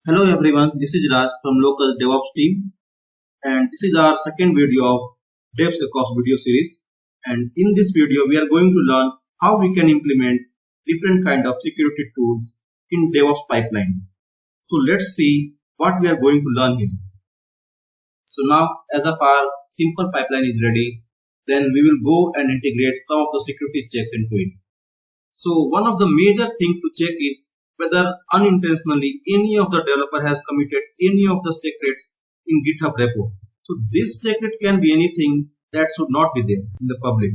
Hello everyone, this is Raj from local DevOps team, and this is our second video of DevSecOps video series. And in this video we are going to learn how we can implement different kind of security tools in DevOps pipeline. So let's see what we are going to learn here. So now as of our simple pipeline is ready, then we will go and integrate some of the security checks into it. So one of the major things to check is whether unintentionally any of the developer has committed any of the secrets in GitHub repo. So this secret can be anything that should not be there in the public.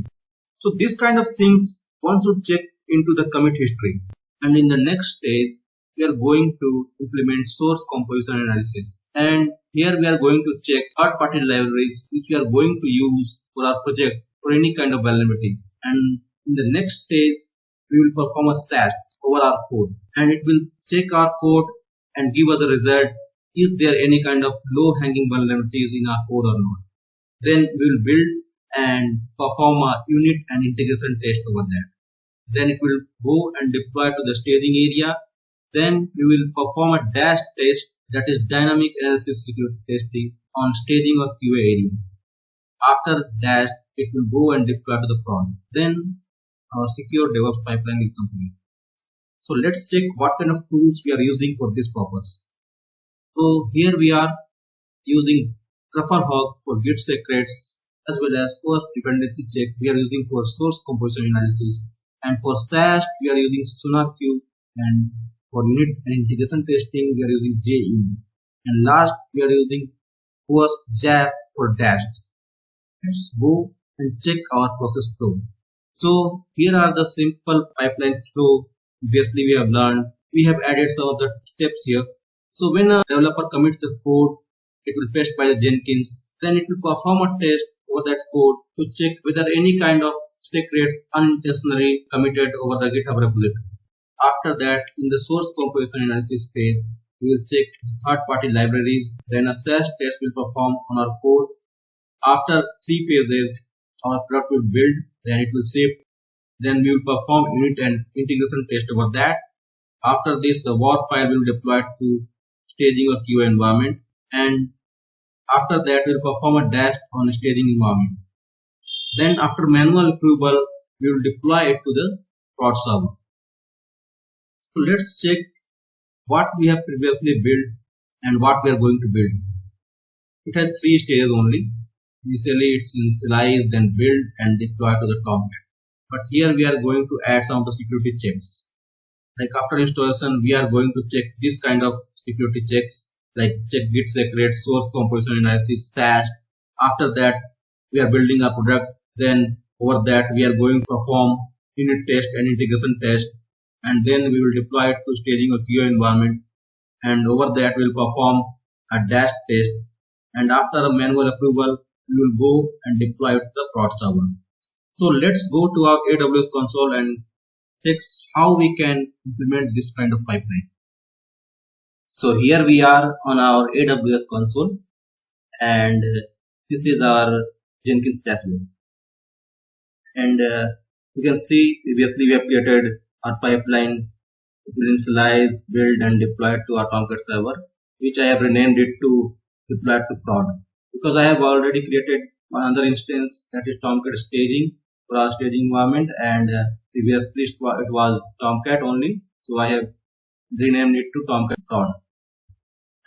So this kind of things one should check into the commit history. And in the next stage, we are going to implement source composition analysis. And here we are going to check third-party libraries which we are going to use for our project for any kind of vulnerability. And in the next stage, we will perform a SAST over our code, and it will check our code and give us a result. Is there any kind of low hanging vulnerabilities in our code or not? Then we will build and perform a unit and integration test over that. Then it will go and deploy to the staging area. Then we will perform a dash test, that is dynamic analysis security testing on staging or QA area. After dash, it will go and deploy to the prod. Then our secure DevOps pipeline will complete. So let's check what kind of tools we are using for this purpose. So here we are using Trufflehawk for Git secrets, as well as for dependency check we are using for source composition analysis, and for SAST we are using SonarQube, and for unit and integration testing we are using JE, and last we are using JAP for dash. Let's go and check our process flow. So here are the simple pipeline flow. Obviously we have learned. We have added some of the steps here. So when a developer commits the code, it will fetch by the Jenkins. Then it will perform a test over that code to check whether any kind of secrets unintentionally committed over the GitHub repository. After that, in the source composition analysis phase, we will check third-party libraries. Then a SAST test will perform on our code. After 3 phases, our product will build, then it will ship. Then we will perform unit and integration test over that. After this, the WAR file will deploy to staging or QA environment. And after that, we will perform a dash on a staging environment. Then after manual approval, we will deploy it to the prod server. So let's check what we have previously built and what we are going to build. It has 3 stages only. Initially it's initialize, then build and deploy to the Tomcat. But here we are going to add some of the security checks. Like after installation, we are going to check this kind of security checks, like check git secrets, source composition analysis, SAST. After that, we are building a product. Then over that, we are going to perform unit test and integration test. And then we will deploy it to staging or QA environment. And over that, we will perform a dash test. And after a manual approval, we will go and deploy it to the prod server. So let's go to our AWS console and check how we can implement this kind of pipeline. So here we are on our AWS console, and this is our Jenkins dashboard. And you can see previously we have created our pipeline, initialize, build and deploy it to our Tomcat server, which I have renamed it to deploy to prod, because I have already created another instance, that is Tomcat staging for our staging environment, and previously it was Tomcat only, so I have renamed it to Tomcat prod.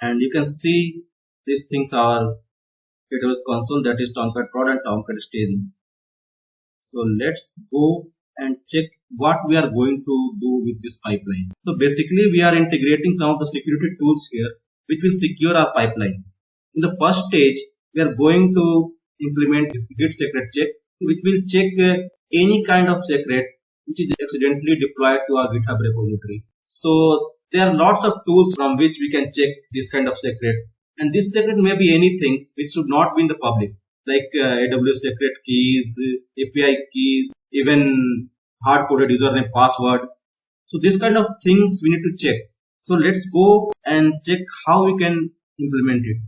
And you can see these things are AWS console, that is Tomcat prod and Tomcat staging. So let's go and check what we are going to do with this pipeline. So basically we are integrating some of the security tools here which will secure our pipeline. In the first stage, we are going to implement git secret check, which will check any kind of secret which is accidentally deployed to our GitHub repository. So there are lots of tools from which we can check this kind of secret, and this secret may be anything which should not be in the public, like AWS secret keys, API keys, even hard-coded username, password. So this kind of things we need to check. So let's go and check how we can implement it.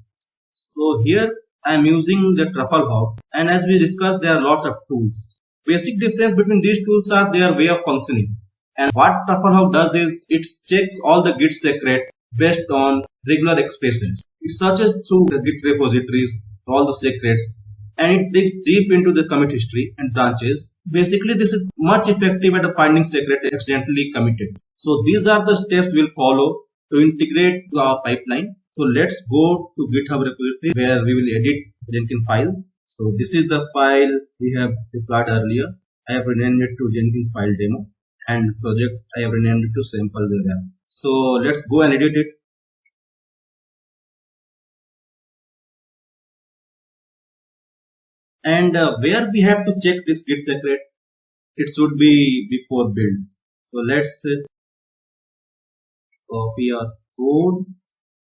So here I am using the Trufflehawk, and as we discussed, there are lots of tools. Basic difference between these tools are their way of functioning. And what Trufflehawk does is it checks all the git secret based on regular expressions. It searches through the Git repositories, all the secrets, and it digs deep into the commit history and branches. Basically, this is much effective at finding secret accidentally committed. So these are the steps we'll follow to integrate to our pipeline. So let's go to GitHub repository where we will edit Jenkins files. So this is the file we have deployed earlier. I have renamed it to Jenkins file demo, and project I have renamed it to sampleware app. So let's go and edit it. And where we have to check this git secret, it should be before build. So let's copy our code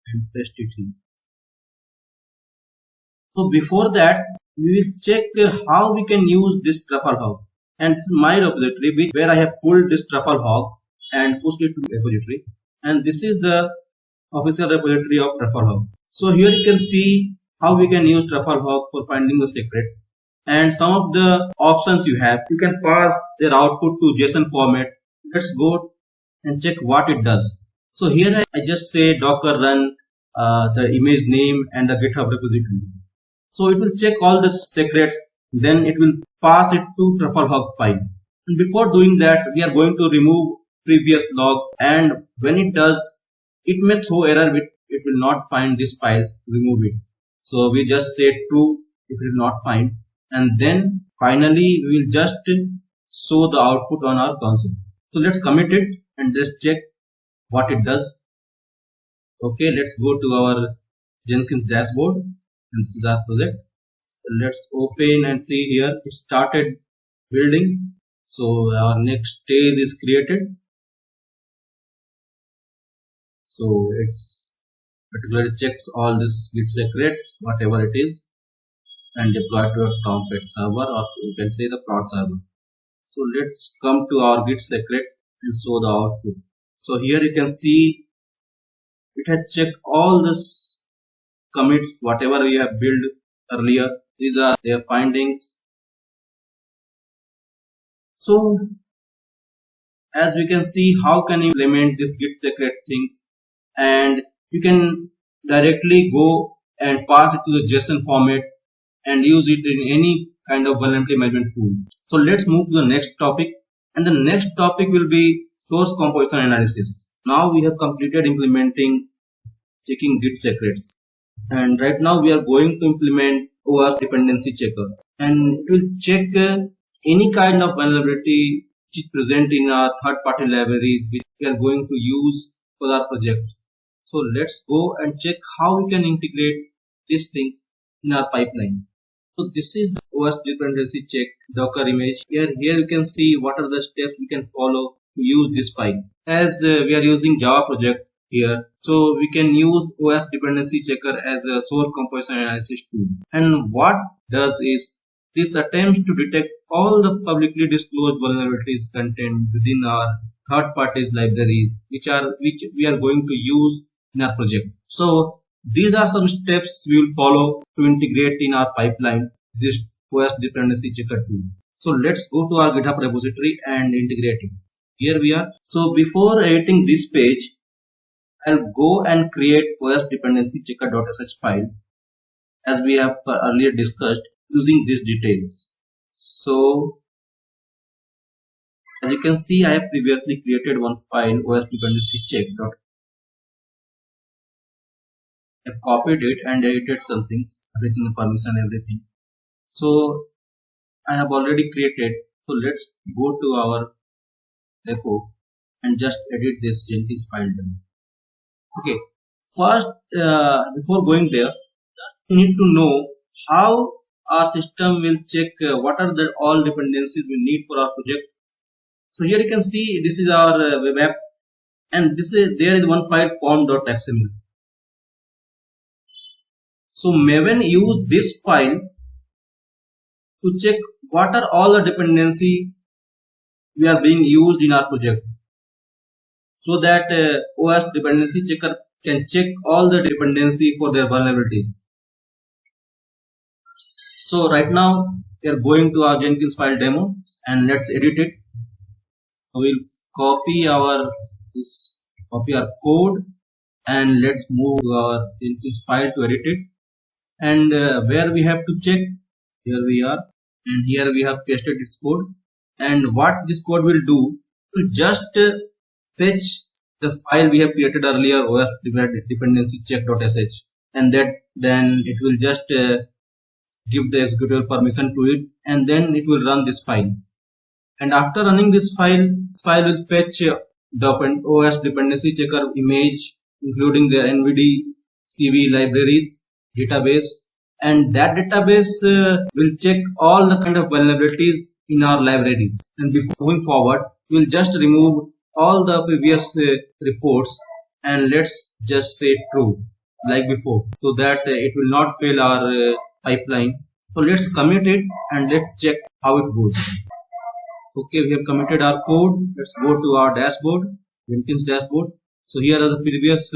and paste it here. So before that, we will check how we can use this TruffleHog. And this is my repository where I have pulled this TruffleHog and pushed it to the repository. And this is the official repository of TruffleHog. So here you can see how we can use TruffleHog for finding the secrets. And some of the options you have, you can pass their output to JSON format. Let's go and check what it does. So here I just say docker run the image name and the GitHub repository. So it will check all the secrets, then it will pass it to TruffleHog file. And before doing that, we are going to remove previous log, and when it does, it may throw error with it will not find this file, remove it. So we just say true if it will not find, and then finally we will just show the output on our console. So let's commit it and just check what it does. Okay, let's go to our Jenkins dashboard, and this is our project. So let's open and see here it started building. So our next stage is created. So it's particularly checks all this git secrets, whatever it is, and deploy to a Tomcat server, or you can say the prod server. So let's come to our git secrets and show the output. So here you can see it has checked all this commits, whatever we have built earlier. These are their findings. So as we can see, how can you implement this git secret things, and you can directly go and pass it to the JSON format and use it in any kind of vulnerability management tool. So let's move to the next topic, and the next topic will be source composition analysis. Now we have completed implementing checking git secrets, and right now we are going to implement OAuth dependency checker, and it will check any kind of vulnerability which is present in our third-party libraries which we are going to use for our project. So let's go and check how we can integrate these things in our pipeline. So this is the OAuth dependency check Docker image. Here you can see what are the steps we can follow to use this file. As we are using Java project here, so we can use OAuth dependency checker as a source composition analysis tool. And what does is this attempts to detect all the publicly disclosed vulnerabilities contained within our third parties library which we are going to use in our project. So these are some steps we will follow to integrate in our pipeline this OAuth dependency checker tool. So let's go to our GitHub repository and integrate it. Here we are. So before editing this page, I'll go and create OAuth dependency checker.sh file as we have earlier discussed using these details. So as you can see, I have previously created one file OAuth dependency check. I've copied it and edited some things, everything in permission, everything. So I have already created. So let's go to our repo and just edit this Jenkins file demo. Okay, first before going there, you need to know how our system will check what are the all dependencies we need for our project. So here you can see this is our web app, and there is one file pom.xml. So Maven use this file to check what are all the dependency we are being used in our project, so that OAuth dependency checker can check all the dependency for their vulnerabilities. So right now we are going to our Jenkins file demo and let's edit it. We'll copy our code and let's move our Jenkins file to edit it. And where we have to check, here we are, and here we have pasted its code. And what this code will do, will just fetch the file we have created earlier, OS dependency check.sh, and that then it will just give the executable permission to it, and then it will run this file. And after running this file will fetch the OS dependency checker image, including the NVDCV libraries database, and that database will check all the kind of vulnerabilities in our libraries. And before moving forward, we'll just remove all the previous reports, and let's just say true like before, so that it will not fail our pipeline. So let's commit it and let's check how it goes. Okay, we have committed our code. Let's go to our dashboard, Jenkins dashboard. So here are the previous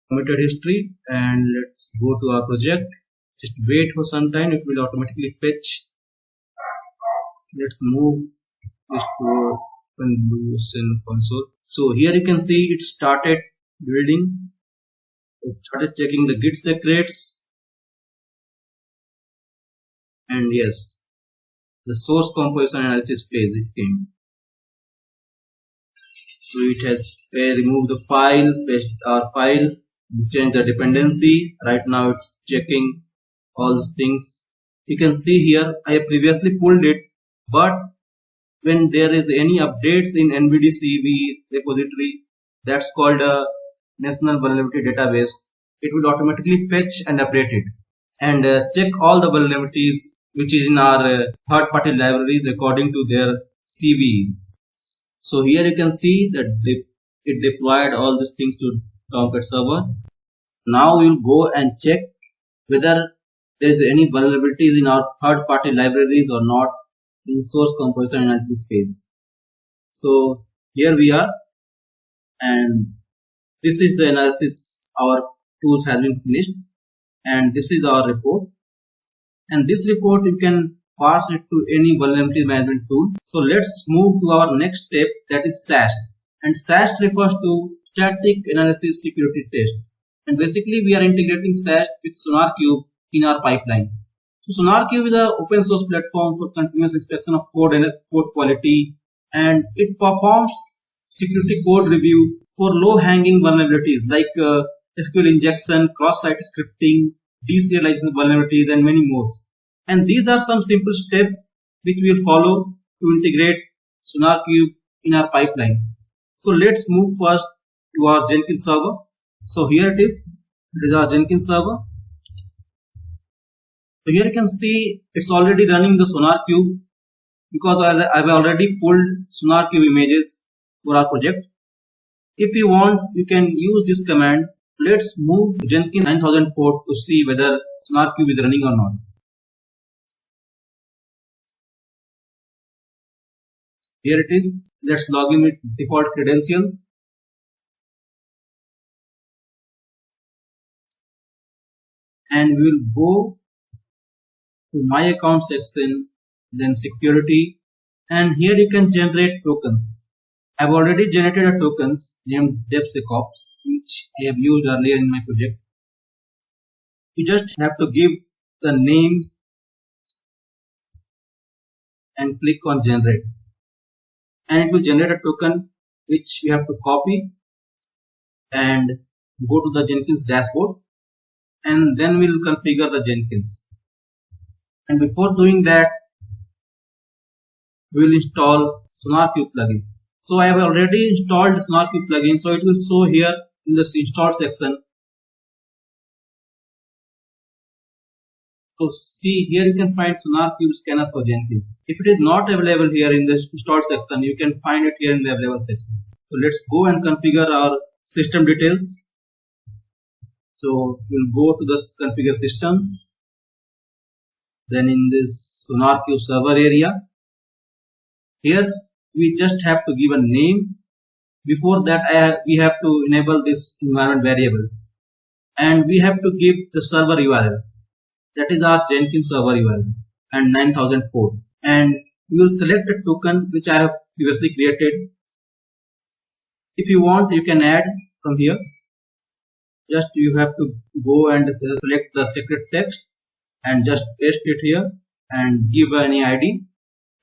committed history, and let's go to our project. Just wait for some time, it will automatically fetch. Let's move this to Loosen console. So here you can see it started building. It started checking the Git secrets, and yes, the source composition analysis phase it came. So it has removed the file, fetched our file, changed the dependency. Right now it's checking all these things. You can see here I have previously pulled it, but when there is any updates in NVDCV repository, that's called a National Vulnerability Database, it will automatically fetch and update it and check all the vulnerabilities which is in our third-party libraries according to their CVEs. So here you can see that it deployed all these things to Tomcat server. Now we'll go and check whether there is any vulnerabilities in our third-party libraries or not in source composition analysis phase. So here we are, and this is the analysis. Our tools has been finished, and this is our report. And this report you can pass it to any vulnerability management tool. So let's move to our next step, that is SAST. And SAST refers to Static Analysis Security Test. And basically we are integrating SAST with SonarQube in our pipeline. So SonarQube is an open source platform for continuous inspection of code and code quality, and it performs security code review for low-hanging vulnerabilities like SQL injection, cross-site scripting, deserialization vulnerabilities, and many more. And these are some simple steps which we will follow to integrate SonarQube in our pipeline. So let's move first to our Jenkins server. So here it is. It is our Jenkins server. So here you can see it's already running the SonarQube because I've already pulled SonarQube images for our project. If you want, you can use this command. Let's move Jenkins 9000 port to see whether SonarQube is running or not. Here it is. Let's log in with default credential. And we'll go to my account section, then security, and here you can generate tokens. I've already generated a tokens named DevSecOps, which I have used earlier in my project. You just have to give the name and click on generate, and it will generate a token which you have to copy and go to the Jenkins dashboard, and then we'll configure the Jenkins. And before doing that, we will install SonarQube plugins. So I have already installed SonarQube plugin, so it will show here in this install section. So see, here you can find SonarQube scanner for Jenkins. If it is not available here in the install section, you can find it here in the available section. So let's go and configure our system details. So we'll go to the configure systems. Then in this SonarQube server area, here we just have to give a name. Before that, we have to enable this environment variable, and we have to give the server URL. That is our Jenkins server URL and 9000 port. And we will select a token which I have previously created. If you want, you can add from here. just you have to go and select the secret text and just paste it here and give any ID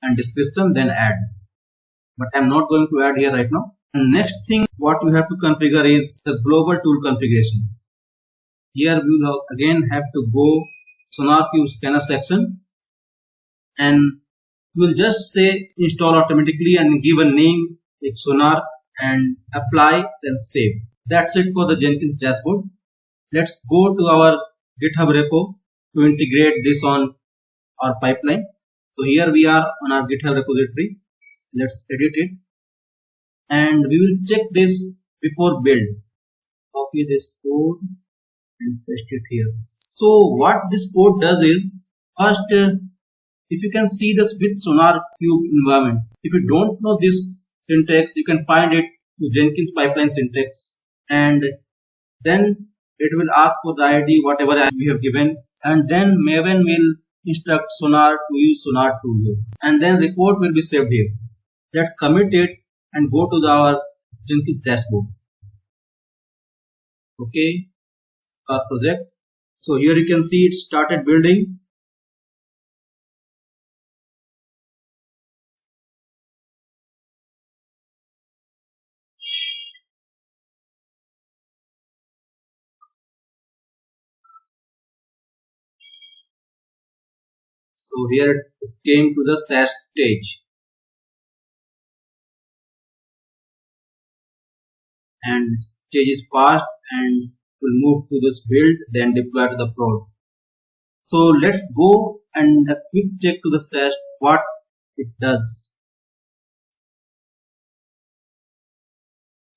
and description, then add. But I'm not going to add here right now. And next thing what you have to configure is the global tool configuration. Here we will again have to go SonarQube scanner section, and we will just say install automatically and give a name like Sonar and apply, then save. That's it for the Jenkins dashboard. Let's go to our GitHub repo to integrate this on our pipeline. So here we are on our GitHub repository. Let's edit it and we will check this before build. Copy this code and paste it here. So what this code does is, first if you can see this with SonarQube environment, if you don't know this syntax, you can find it to Jenkins pipeline syntax, and then it will ask for the ID whatever we have given, and then Maven will instruct Sonar to use Sonar tool here, and then report will be saved here. Let's commit it and go to our Jenkins dashboard. Okay, our project. So here you can see it started building. So here it came to the SAST stage, and stage is passed and will move to this build, then deploy to the prod. So let's go and a quick check to the SAST what it does.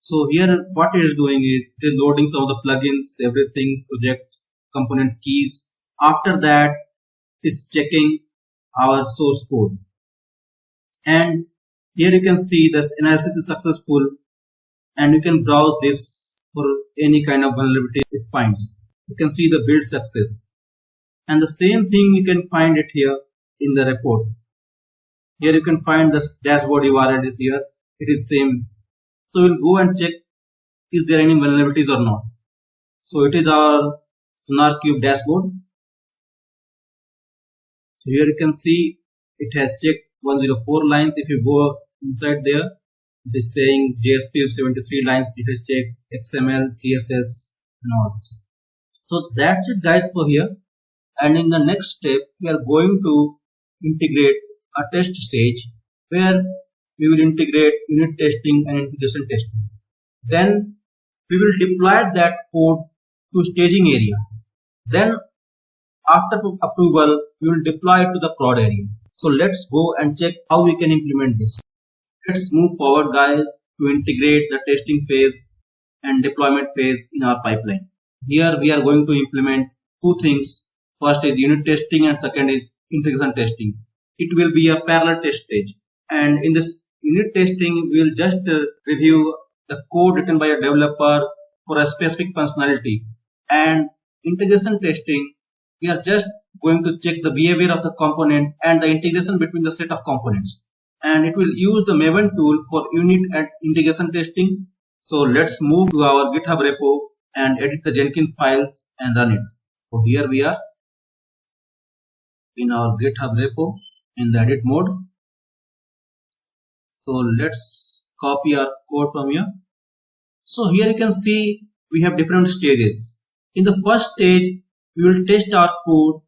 So here what it is doing is it is loading some of the plugins, everything, project, component keys. After that it's checking our source code, and here you can see this analysis is successful, and you can browse this for any kind of vulnerability it finds. You can see the build success, and the same thing you can find it here in the report. Here you can find the dashboard URL is here, it is same. So we'll go and check is there any vulnerabilities or not. So it is our SonarQube dashboard. So here you can see it has checked 104 lines. If you go inside there, it is saying JSP 73 lines, it has checked XML, CSS and all. So that's it guys for here, and in the next step we are going to integrate a test stage where we will integrate unit testing and integration testing. Then we will deploy that code to staging area. Then after approval, we will deploy it to the prod area. So let's go and check how we can implement this. Let's move forward guys to integrate the testing phase and deployment phase in our pipeline. Here we are going to implement two things. First is unit testing and second is integration testing. It will be a parallel test stage, and in this unit testing we will just review the code written by a developer for a specific functionality, and integration testing we are just going to check the behavior of the component and the integration between the set of components, and it will use the Maven tool for unit and integration testing. So let's move to our GitHub repo and edit the Jenkins files and run it. So here we are in our GitHub repo in the edit mode. So let's copy our code from here. So here you can see we have different stages. In the first stage we will test our code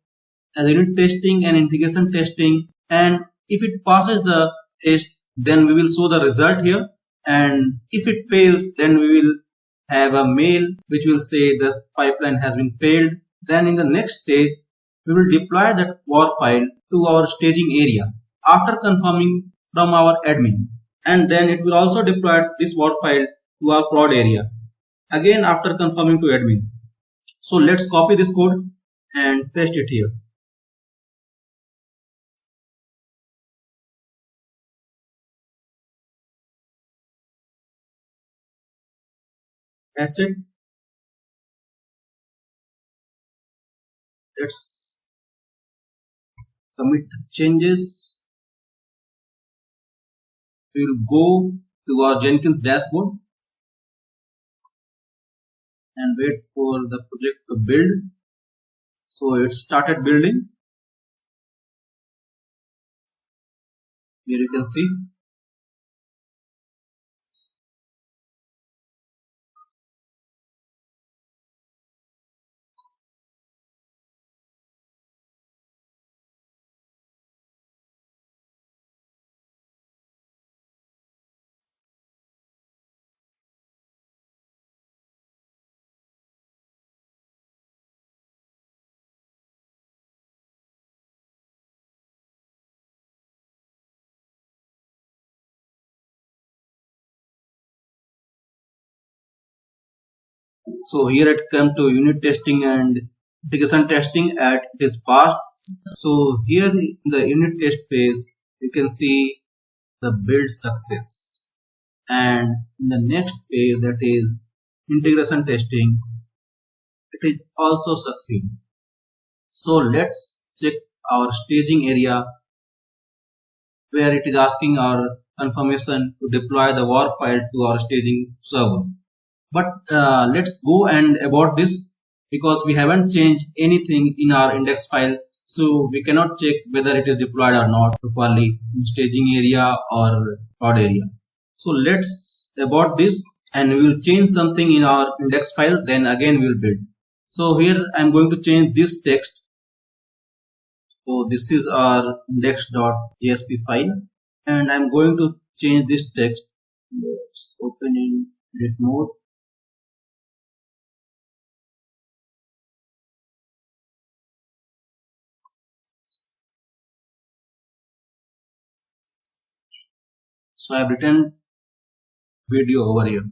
as unit testing and integration testing, and if it passes the test then we will show the result here, and if it fails then we will have a mail which will say the pipeline has been failed. Then in the next stage we will deploy that WAR file to our staging area after confirming from our admin, and then it will also deploy this WAR file to our prod area again after confirming to admins. So let's copy this code and paste it here. That's it. Let's commit the changes. We will go to our Jenkins dashboard. and wait for the project to build. So it started building. Here you can see. So here it come to unit testing and integration testing at its past. So here in the unit test phase, you can see the build success. And in the next phase, that is integration testing, it is also succeed. So let's check our staging area where it is asking our confirmation to deploy the WAR file to our staging server. But let's go and about this because we haven't changed anything in our index file, so we cannot check whether it is deployed or not properly in staging area or prod area. So let's about this, and we will change something in our index file, then again we will build. So here I am going to change this text. So this is our index.jsp file, and I am going to change this text. Let's open in edit mode. So I have written video over here,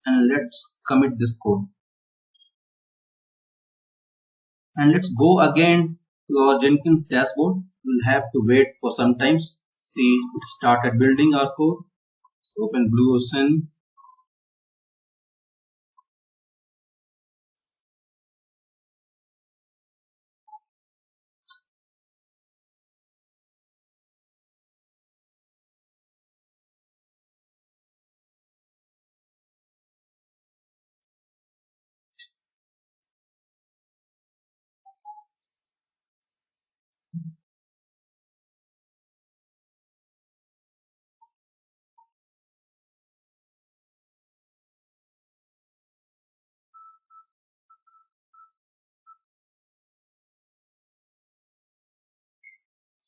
and let's commit this code, and let's go again to our Jenkins dashboard. We'll have to wait for some time. See, it started building our code. So open Blue Ocean.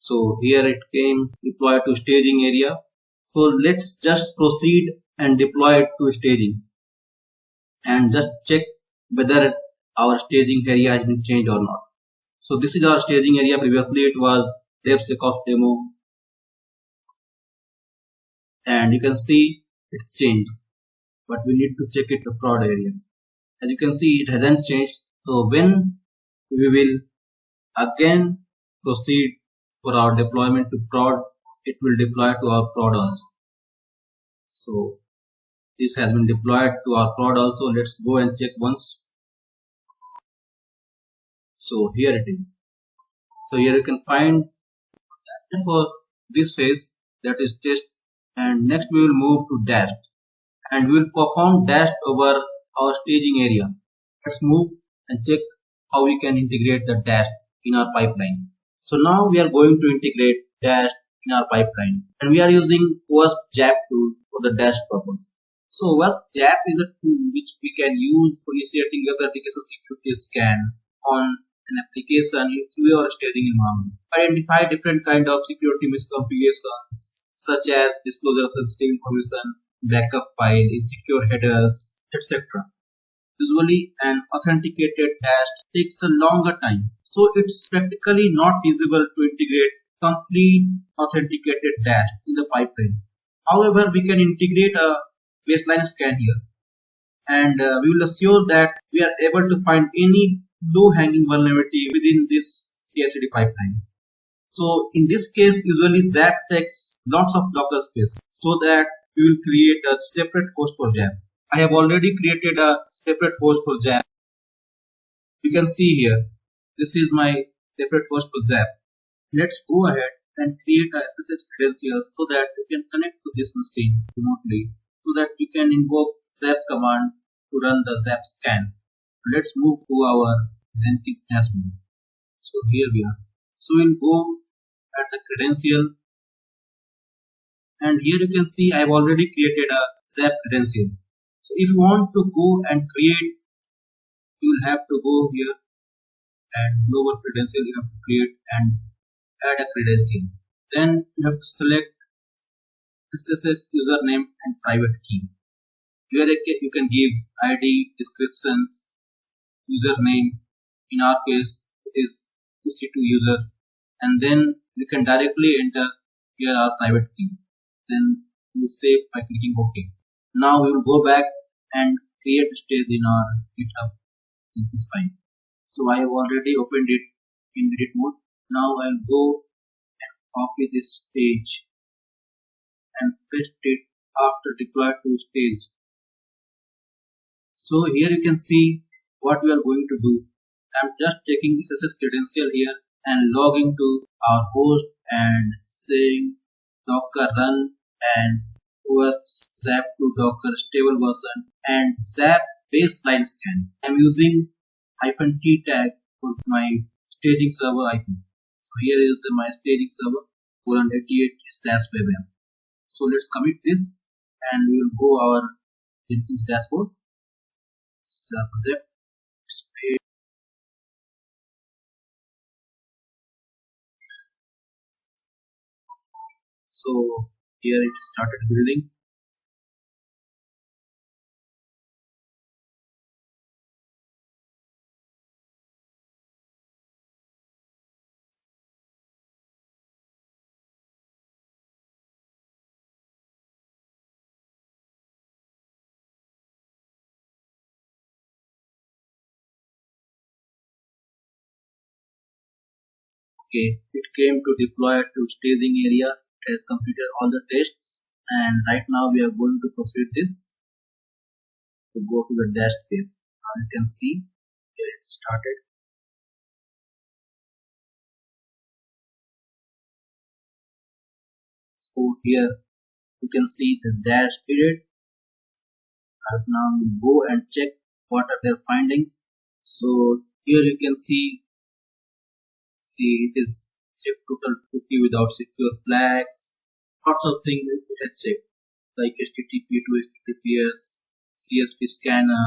So here it came deploy to staging area. So let's just proceed and deploy it to staging and just check whether our staging area has been changed or not. So this is our staging area. Previously it was DevSecOps demo, and you can see it's changed, but we need to check it to prod area. As you can see, it hasn't changed. So when we will again proceed for our deployment to prod, it will deploy to our prod also. So this has been deployed to our prod also. Let's go and check once. So here it is. So here you can find for this phase, that is test, and next we will move to dash, and we will perform dash over our staging area. Let's move and check how we can integrate the dash in our pipeline. So now we are going to integrate dash in our pipeline, and we are using WASP JAP tool for the dash purpose. So WASP JAP is a tool which we can use for initiating web application security scan on an application in QA or staging environment. Identify different kind of security misconfigurations such as disclosure of sensitive information, backup file, insecure headers, etc. Usually an authenticated dash takes a longer time, so it's practically not feasible to integrate complete authenticated dash in the pipeline. However, we can integrate a baseline scan here, and we will assure that we are able to find any low-hanging vulnerability within this CI/CD pipeline. So in this case, usually ZAP takes lots of Docker space, so that we will create a separate host for ZAP. I have already created a separate host for ZAP. You can see here, this is my separate host for ZAP. Let's go ahead and create a SSH credentials so that we can connect to this machine remotely, so that we can invoke ZAP command to run the ZAP scan. Let's move to our Jenkins dashboard. So here we are. So we'll go at the credential, and here you can see I've already created a ZAP credentials. So if you want to go and create, you'll have to go here and global credential you have to create and add a credential. Then you have to select SSH username and private key. Here you can give ID, description, username. In our case, it is EC2 user, and then you can directly enter here our private key. Then you save by clicking OK. Now we will go back and create a stage in our GitHub Jenkins file. So I have already opened it in edit mode. Now I'll go and copy this stage and paste it after deploy to stage. So here you can see what we are going to do. I'm just taking SSH credential here and logging to our host and saying docker run and zap to docker stable version and zap baseline scan. I'm using -t tag for my staging server IP. So here is my staging server :88/webm. So let's commit this and we will go our Jenkins dashboard. Project space. So here it started building. Okay, it came to deploy to staging area. It has completed all the tests, and right now we are going to proceed this to go to the dash phase. Now you can see here it started. So here you can see the dash period. Right now we go and check what are their findings. So here you can see it is check total cookie without secure flags, lots of things it has checked like HTTP to HTTPS, CSP scanner,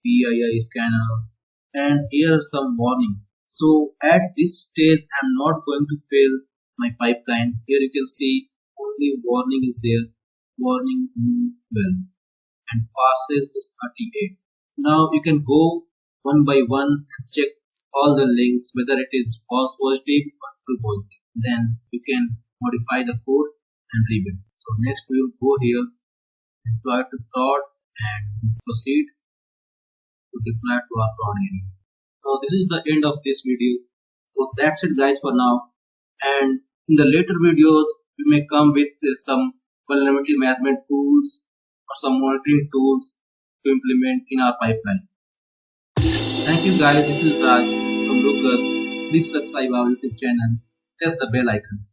PII scanner, and here are some warning. So at this stage I'm not going to fail my pipeline. Here you can see only warning is there, warning well, and passes is 38. Now you can go one by one and check all the links whether it is false positive or true positive. Then you can modify the code and rebuild. So next we will go here, deploy to prod and proceed to deploy to our prod area. So this is the end of this video. So that's it guys for now, and in the later videos we may come with some vulnerability management tools or some monitoring tools to implement in our pipeline. Thank you guys, this is Raj from Lucas. Please subscribe our YouTube channel, press the bell icon.